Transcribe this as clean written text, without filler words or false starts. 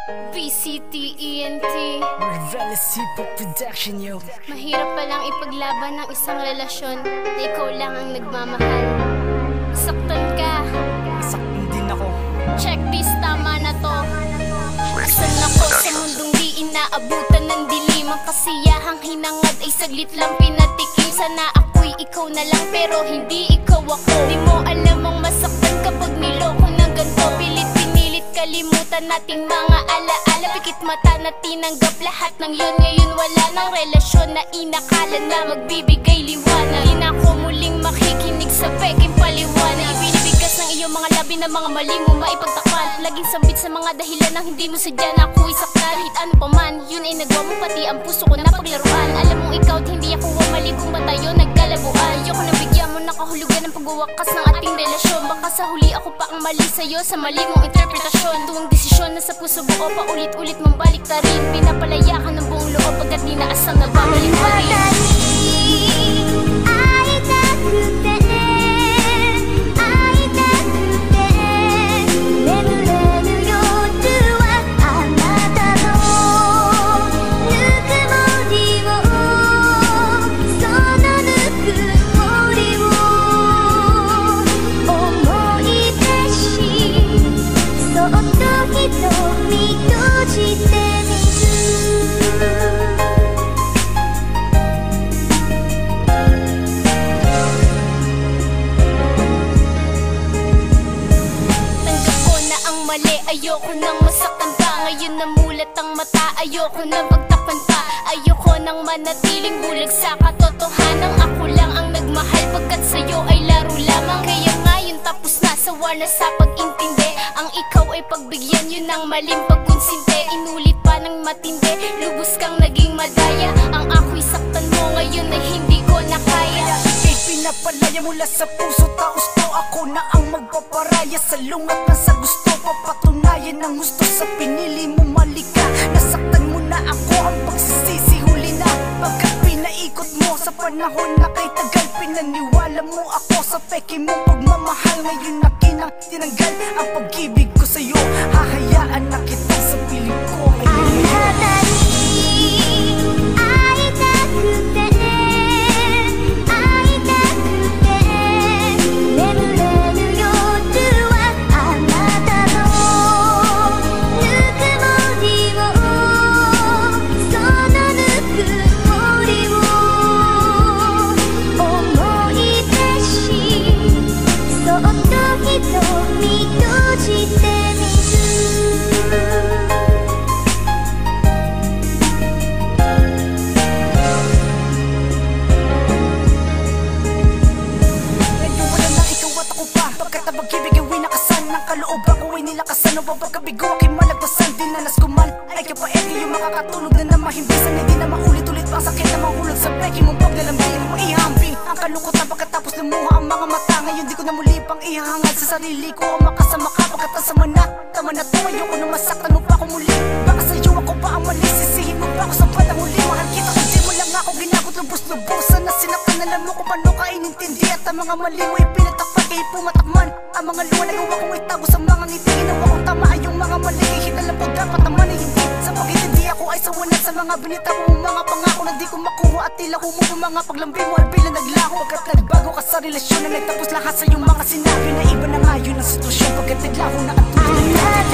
BCTENT Marvelous Hip-Hop Production, yo. Mahirap palang ipaglaban ng isang relasyon na ikaw lang ang nagmamahal. Saktan ka, Saktan din ako. check this, tama na to. Asan ako sa mundong di inaabutan ng dilim? Ang kasiyahang hinangad ay saglit lang pinatikim. Sana ako'y ikaw na lang pero hindi ikaw ako. Di mo alam ang masaktan kapag niloko ng ganto. Pilit-pinilit kalimutan nating mga alaala. Pikit mata na tinanggap lahat ng yun. Ngayon wala nang relasyon na inakala na magbibigay liwanag. Di na ako muling makikinig sa peking paliwanag. Ibinibigkas ng iyong mga labi na mga mali mo maipagtakpan. Laging sambit sa mga dahilan na hindi mo sadya na ako'y saktan. Kahit ano pa man, yun ay nagawa mo pati ang puso ko na paglaruan. Alam mong ikaw at hindi ako mali kung ba tayo nagkalabuan. Ayoko na bigyan mo ng kahulugan ng pagwawakas ng ating relasyon. Baka sa huli ako pa ang mali sa'yo sa mali mong interpretasyon. Tuwang desisyon na sa puso buo pa ulit-ulit mong baliktarin. Pinapalaya ka ng buong loob pagkat di naasam na babalik pa rin. Ayoko nang masaktan pa. Ngayon namulat ang mata. Ayoko nang pagtakpan pa. Ayoko nang manatiling bulag sa katotohanan. Ako lang ang nagmahal pagkat sa'yo ay laro lamang. Kaya ngayon tapos na, sawa na sa pag-intindi. Ang ikaw ay pagbigyan, yun ang maling pagkonsinte. Inulit pa ng matindi, lubos kang naging madaya. Ang ako'y saktan mo ngayon ay hindi ko na kaya. Pinapalaya mula sa puso, taos to ako na ang magpaparaya. Sa lungat na sa gusto, papatunayan ang gusto sa pinili mo malika. Nasaktan mo na ako, ang pagsisisi huli na. Pagkat pinaikot mo sa panahon na kay tagal, pinaniwala mo ako sa peke mong pagmamahal. Ngayon na tinanggal ang pag-ibig ko sa'yo. Hahayaan na kita sa piling ko. Kalooban ko ay nilakasan o pagkabigo aking malagpasan. Dinanas ko man ay kapaeti yung makakatulog na na mahimbisan. Hindi na maulit-ulit pa ang sakit na mahulog sa peke mong paglalambing. Maihambing ang kalungkotan pagkatapos lumuha ang mga mata. Ngayon di ko na muli pang ihahangad sa sarili ko ang makasama ka pagkat asama na. Tama na to, ayoko na masaktan mo pa ako muli. Baka sa'yo ako pa ang mali, sisihin mo pa ako sa bandang huli. Mahal kita kung di mo lang ako ginakot lubos-lubusan. Na sinaktan alam mo kung paano ka inintindi. At ang mga mali mo ay pinatakpan kaya pumatakman. Ang mga luwa na gawa kong itago sa mga ngiti. Ginawa kong tama ay yung mga mali. Kahit alam ko dapat naman ay hindi. Sa pag-hindi ako ay sawanat sa mga binita mo. Mga pangako na di ko makuha at tila ko mo. Mga paglambi mo ay bilang naglaho. Pagkat nagbago ka sa relasyon na nagtapos lahat sa iyong mga sinabi. Na iba na nga yun ang sitwasyon pagkat naglaho na ang tulad.